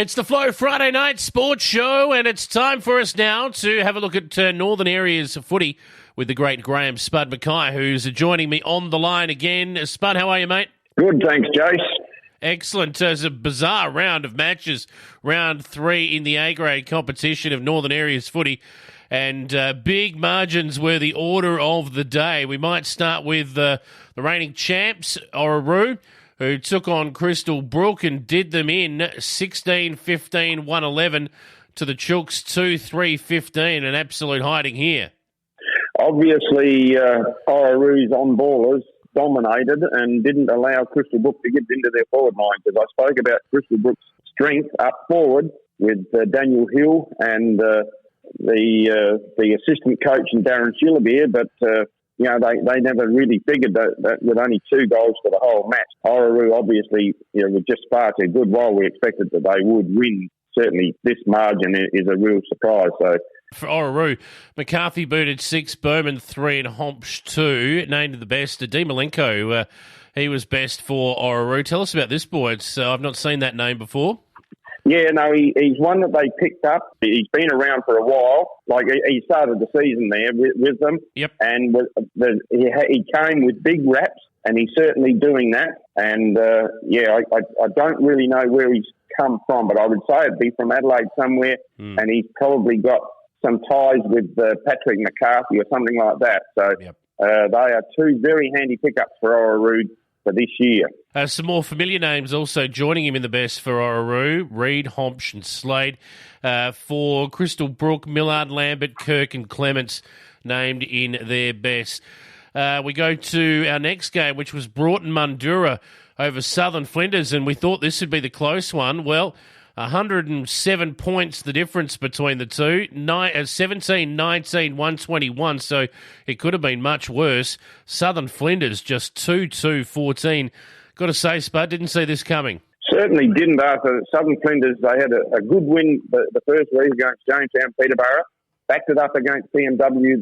It's the Flow Friday Night Sports Show, and it's time for us now to have a look at Northern Areas of footy with the great Graham Spud McKay, who's joining me on the line again. Spud, how are you, mate? Good, thanks, Jace. Excellent. It's a bizarre round of matches, round 3 in the A-grade competition of Northern Areas footy, and big margins were the order of the day. We might start with the reigning champs, Orroroo, who took on Crystal Brook and did them in 16-15, 1-11 to the Chooks 2-3-15. An absolute hiding here. Obviously, Orroroo's on-ballers dominated and didn't allow Crystal Brook to get into their forward line, because I spoke about Crystal Brook's strength up forward with Daniel Hill and the assistant coach and Darren Shillabeer, but they never really figured that with only 2 goals for the whole match. Orroroo obviously was just far too good. While we expected that they would win, certainly this margin is a real surprise. So for Orroroo, McCarthy booted 6, Bowman 3 and Hompsh 2, named the best. Di Malenko, he was best for Orroroo. Tell us about this boy. I've not seen that name before. Yeah, no, he's one that they picked up. He's been around for a while. Like, he started the season there with them. Yep. And he came with big raps, and he's certainly doing that. And, I don't really know where he's come from, but I would say it'd be from Adelaide somewhere, and he's probably got some ties with Patrick McCarthy or something like that. So yep. They are 2 very handy pickups for Orroroo for this year. Some more familiar names also joining him in the best for Orroroo: Reid, Hompsh and Slade. For Crystal Brook, Millard, Lambert, Kirk and Clements named in their best. We go to our next game, which was Broughton Mundura over Southern Flinders, and we thought this would be the close one. Well, 107 points the difference between the two, 17, 19, 121, so it could have been much worse. Southern Flinders just 2-2-14. Got to say, Spud, didn't see this coming. Certainly didn't. After Southern Flinders, they had a good win the first week against Jamestown Peterborough, backed it up against BMW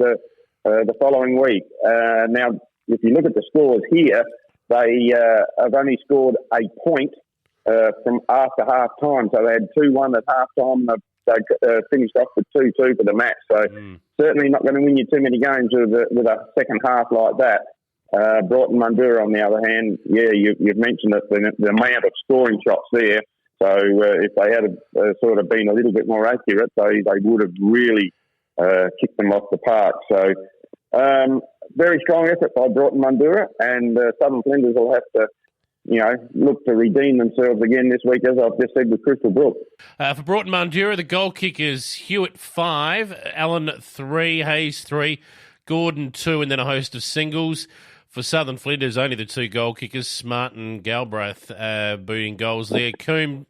the following week. Now, if you look at the scores here, they have only scored a point from after half-time. So they had 2-1 at half-time. They finished off with 2-2 for the match. So certainly not going to win you too many games with a second half like that. Broughton Mundura, on the other hand, you've mentioned it, the amount of scoring shots there. So if they had sort of been a little bit more accurate, they would have really kicked them off the park. So very strong effort by Broughton Mundura, and Southern Flinders will have to look to redeem themselves again this week, as I've just said, with Crystal Brook. For Broughton Mundura, the goal kickers: Hewitt 5, Allen 3, Hayes 3, Gordon 2, and then a host of singles. For Southern Flinders, only the 2 goal kickers, Smart and Galbraith, booting goals there. Coombe,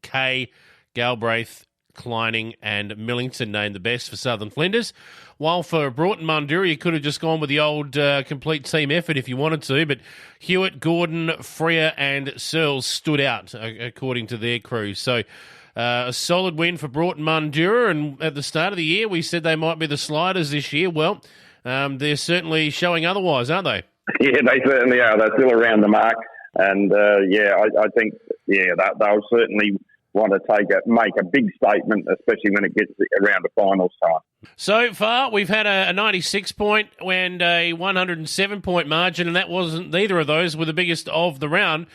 Kay, Galbraith, Kleining and Millington named the best for Southern Flinders. While for Broughton Mundura, you could have just gone with the old complete team effort if you wanted to, but Hewitt, Gordon, Freer and Searles stood out according to their crew. So a solid win for Broughton Mundura, and at the start of the year we said they might be the sliders this year. Well, they're certainly showing otherwise, aren't they? Yeah, they certainly are. They're still around the mark, and I think they'll certainly want to make a big statement, especially when it gets around the finals time. So far, we've had a 96-point and a 107-point margin, and that wasn't neither of those were the biggest of the round.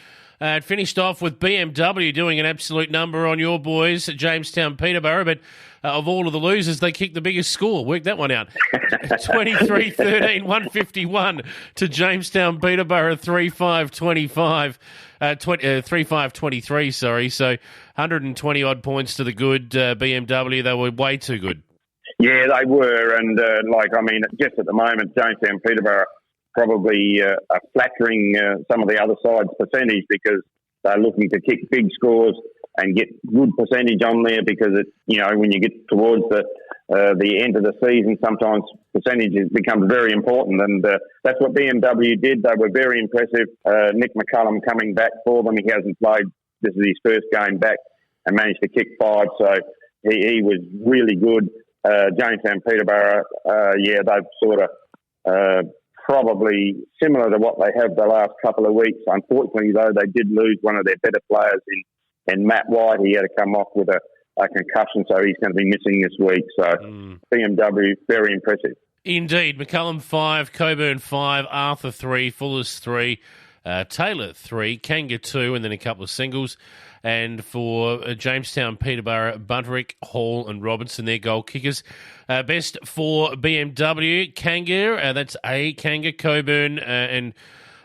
It finished off with BMW doing an absolute number on your boys at Jamestown Peterborough, but of all of the losers, they kicked the biggest score. Work that one out. 23-13, 151 to Jamestown Peterborough, 3-5-25. 3-5-23, sorry. So 120-odd points to the good BMW. They were way too good. Yeah, they were. And, just at the moment, Jamestown Peterborough probably are flattering some of the other side's percentage, because they're looking to kick big scores and get good percentage on there, because it's, when you get towards the end of the season, sometimes percentages become very important, and that's what BMW did. They were very impressive. Nick McCullum coming back for them. He hasn't played. This is his first game back, and managed to kick 5, so he was really good. Jamestown Peterborough, they've sort of probably similar to what they have the last couple of weeks. Unfortunately, though, they did lose one of their better players And Matt White, he had to come off with a concussion, so he's going to be missing this week. So BMW, very impressive. Indeed. McCullum 5, Coburn 5, Arthur 3, Fullers 3, Taylor 3, Kanga 2, and then a couple of singles. And for Jamestown, Peterborough, Bunterick, Hall and Robinson, their goal kickers. Best for BMW, Kanga, that's A, Kanga, Coburn, and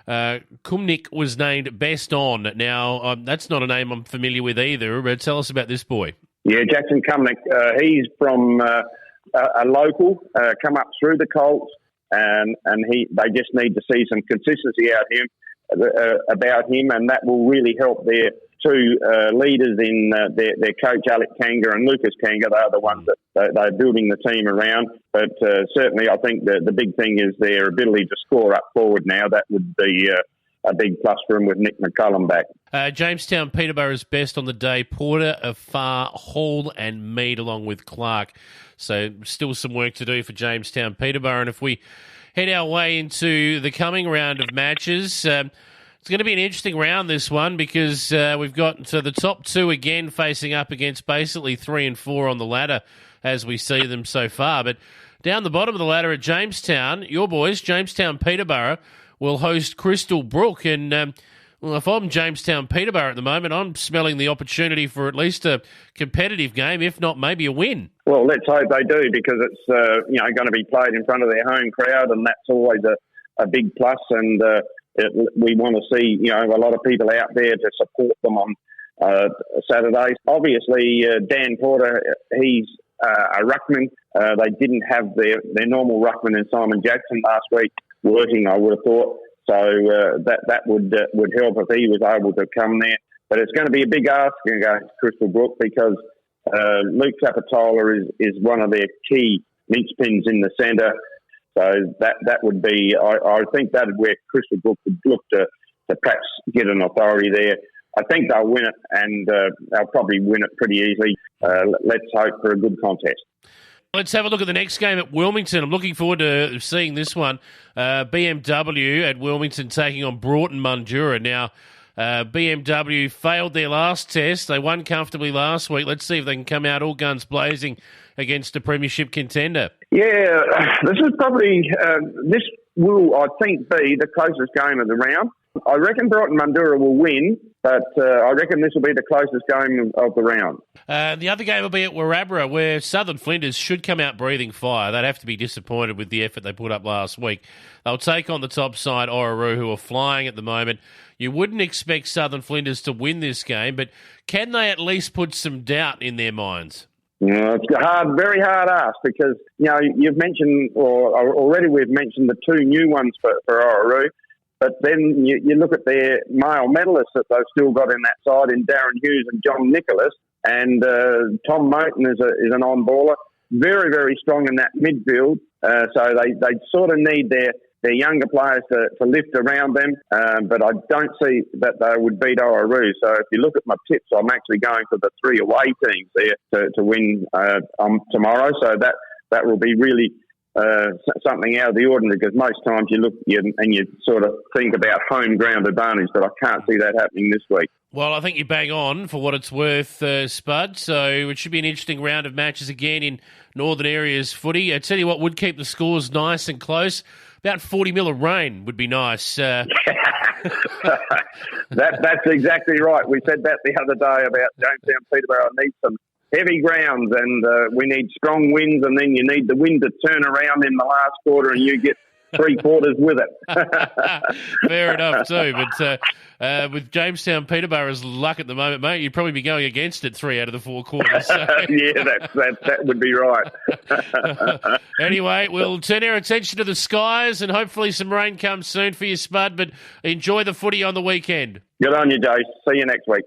Kumnik was named best on. Now, that's not a name I'm familiar with either, but tell us about this boy. Yeah, Jackson Kumnik, he's from a local, come up through the Colts, and they just need to see some consistency about him, and that will really help their two leaders in their coach, Alec Kanga and Lucas Kanga. They are the ones that they're building the team around. But certainly I think the big thing is their ability to score up forward now. That would be a big plus for him with Nick McCullum back. Jamestown, Peterborough's best on the day. Porter, Afar, Hall and Mead along with Clark. So still some work to do for Jamestown, Peterborough. And if we head our way into the coming round of matches, it's going to be an interesting round, this one, because we've got the top two again facing up against basically 3 and 4 on the ladder as we see them so far. But down the bottom of the ladder at Jamestown, your boys, Jamestown Peterborough, will host Crystal Brook. And well, if I'm Jamestown Peterborough at the moment, I'm smelling the opportunity for at least a competitive game, if not maybe a win. Well, let's hope they do, because it's going to be played in front of their home crowd, and that's always a big plus. And we want to see a lot of people out there to support them on Saturdays. Obviously, Dan Porter, he's a ruckman. They didn't have their normal ruckman in Simon Jackson last week working, I would have thought. So that would help if he was able to come there. But it's going to be a big ask against Crystal Brook, because Luke Capitola is one of their key linchpins in the centre. So that would be, I think that is where Crystal Brook would look to perhaps get an authority there. I think they'll win it, and they'll probably win it pretty easily. Let's hope for a good contest. Let's have a look at the next game at Wilmington. I'm looking forward to seeing this one. BMW at Wilmington taking on Broughton Mundura. Now, BMW failed their last test. They won comfortably last week. Let's see if they can come out all guns blazing against a premiership contender. Yeah, this is probably, this will, I think, be the closest game of the round. I reckon Broughton Mundura will win, but I reckon this will be the closest game of the round. The other game will be at Warrabra, where Southern Flinders should come out breathing fire. They'd have to be disappointed with the effort they put up last week. They'll take on the top side, Orroroo, who are flying at the moment. You wouldn't expect Southern Flinders to win this game, but can they at least put some doubt in their minds? It's a very hard ask, because you've mentioned, or already we've mentioned the two new ones for Orroroo. But then you look at their male medalists that they've still got in that side, in Darren Hughes and John Nicholas, and Tom Moten is an on-baller. Very, very strong in that midfield. So they sort of need their younger players to lift around them. But I don't see that they would beat Orroroo. So if you look at my tips, I'm actually going for the 3 away teams there to win tomorrow. So that will be really something out of the ordinary, because most times you look and you sort of think about home ground advantage, but I can't see that happening this week. Well, I think you bang on for what it's worth, Spud. So it should be an interesting round of matches again in Northern Areas footy. I tell you what would keep the scores nice and close. About 40 mil of rain would be nice. That's exactly right. We said that the other day about Jamestown Peterborough needs some heavy grounds, and we need strong winds, and then you need the wind to turn around in the last quarter, and you get 3 quarters with it. Fair enough too, but with Jamestown Peterborough's luck at the moment, mate, you'd probably be going against it 3 out of the 4 quarters. So. Yeah, that would be right. Anyway, we'll turn our attention to the skies, and hopefully some rain comes soon for you, Spud, but enjoy the footy on the weekend. Good on you, Jay. See you next week.